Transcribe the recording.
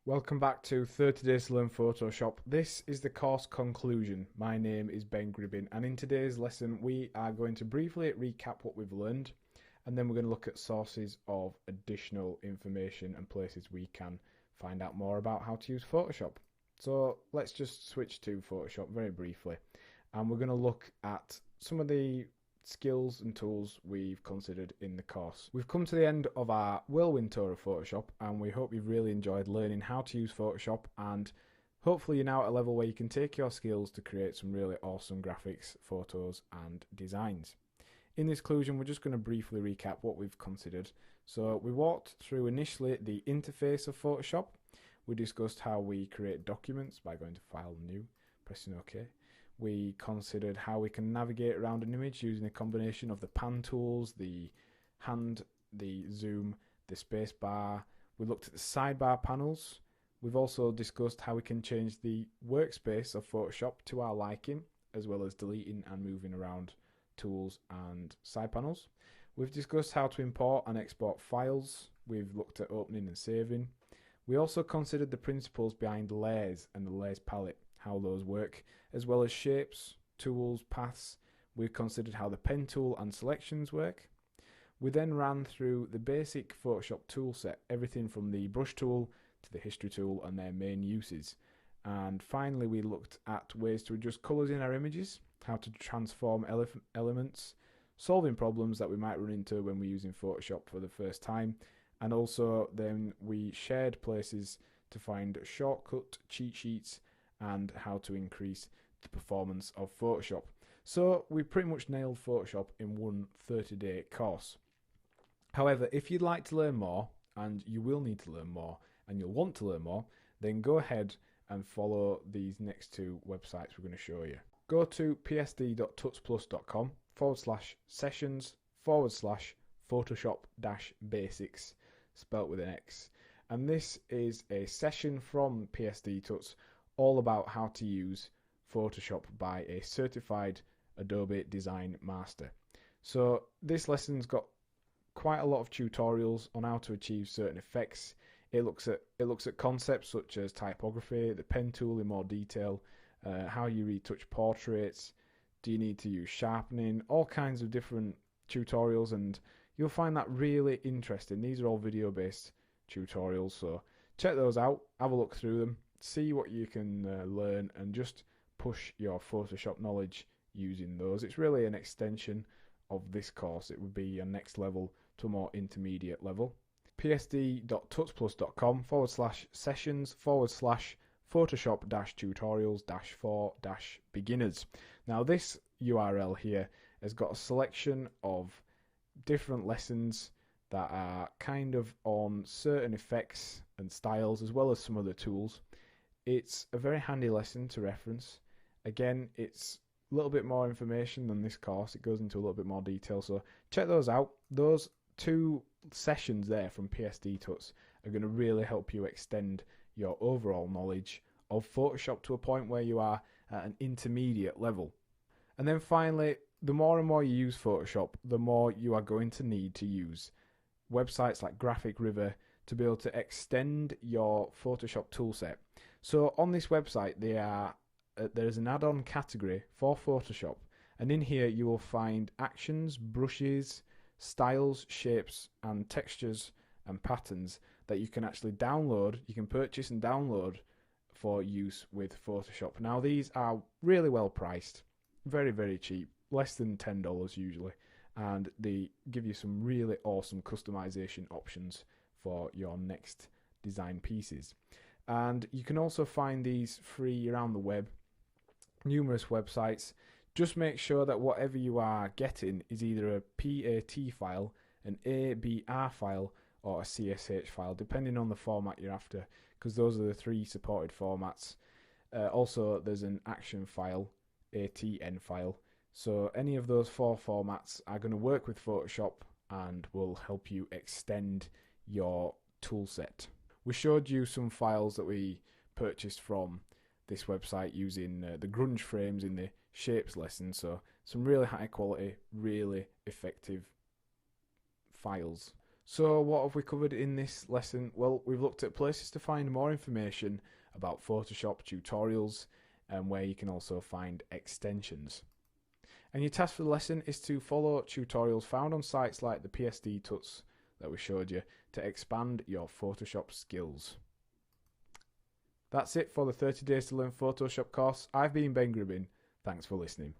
Welcome back to 30 Days to Learn Photoshop. This is the course conclusion. My name is Ben Gribbin, and in today's lesson we are going to briefly recap what we've learned, and then we're going to look at sources of additional information and places we can find out more about how to use Photoshop. So let's just switch to Photoshop very briefly, and we're going to look at some of the skills and tools we've considered in the course. We've come to the end of our whirlwind tour of Photoshop, and we hope you've really enjoyed learning how to use Photoshop, and hopefully you're now at a level where you can take your skills to create some really awesome graphics, photos and designs. In this conclusion, we're just going to briefly recap what we've considered. So we walked through initially the interface of Photoshop. We discussed how we create documents by going to File, New, pressing OK. We considered how we can navigate around an image using a combination of the pan tools, the hand, the zoom, the space bar. We looked at the sidebar panels. We've also discussed how we can change the workspace of Photoshop to our liking, as well as deleting and moving around tools and side panels. We've discussed how to import and export files. We've looked at opening and saving. We also considered the principles behind layers and the layers palette, how those work, as well as shapes, tools, paths. We've considered how the pen tool and selections work. We then ran through the basic Photoshop toolset, everything from the brush tool to the history tool and their main uses. And finally, we looked at ways to adjust colours in our images, how to transform elements, solving problems that we might run into when we're using Photoshop for the first time. And also then we shared places to find shortcut cheat sheets and how to increase the performance of Photoshop. So we pretty much nailed Photoshop in one 30-day course. However, if you'd like to learn more, and you will need to learn more, and you'll want to learn more, then go ahead and follow these next two websites we're going to show you. Go to psd.tutsplus.com/sessions/Photoshop-basics, spelt with an X. And this is a session from PSD Tuts all about how to use Photoshop by a certified Adobe Design Master. So this lesson's got quite a lot of tutorials on how to achieve certain effects. It looks at concepts such as typography, the pen tool in more detail, how you retouch portraits, do you need to use sharpening, all kinds of different tutorials, and you'll find that really interesting. These are all video based tutorials, so check those out, have a look through them, see what you can learn, and just push your Photoshop knowledge using those. It's really an extension of this course. It would be your next level to a more intermediate level. psd.tutsplus.com/sessions/Photoshop-tutorials-for-beginners. Now this URL here has got a selection of different lessons that are kind of on certain effects and styles, as well as some other tools. It's a very handy lesson to reference. Again, it's a little bit more information than this course. It goes into a little bit more detail, so check those out. Those two sessions there from PSD Tuts are going to really help you extend your overall knowledge of Photoshop to a point where you are at an intermediate level. And then finally, the more and more you use Photoshop, the more you are going to need to use websites like Graphic River to be able to extend your Photoshop toolset. So on this website, there's an add-on category for Photoshop, and in here you will find actions, brushes, styles, shapes, and textures and patterns that you can actually download. You can purchase and download for use with Photoshop. Now these are really well priced, very, very cheap, less than $10 usually, and they give you some really awesome customization options for your next design pieces. And you can also find these free around the web, numerous websites. Just make sure that whatever you are getting is either a PAT file, an ABR file, or a CSH file, depending on the format you're after, because those are the three supported formats. Also, there's an action file, ATN file. So any of those four formats are going to work with Photoshop and will help you extend your toolset. We showed you some files that we purchased from this website using the grunge frames in the shapes lesson, so some really high quality, really effective files So what have we covered in this lesson? Well, we've looked at places to find more information about Photoshop tutorials and where you can also find extensions. And your task for the lesson is to follow tutorials found on sites like the PSD Tuts that we showed you to expand your Photoshop skills. That's it for the 30 Days to Learn Photoshop course. I've been Ben Gribbin. Thanks for listening.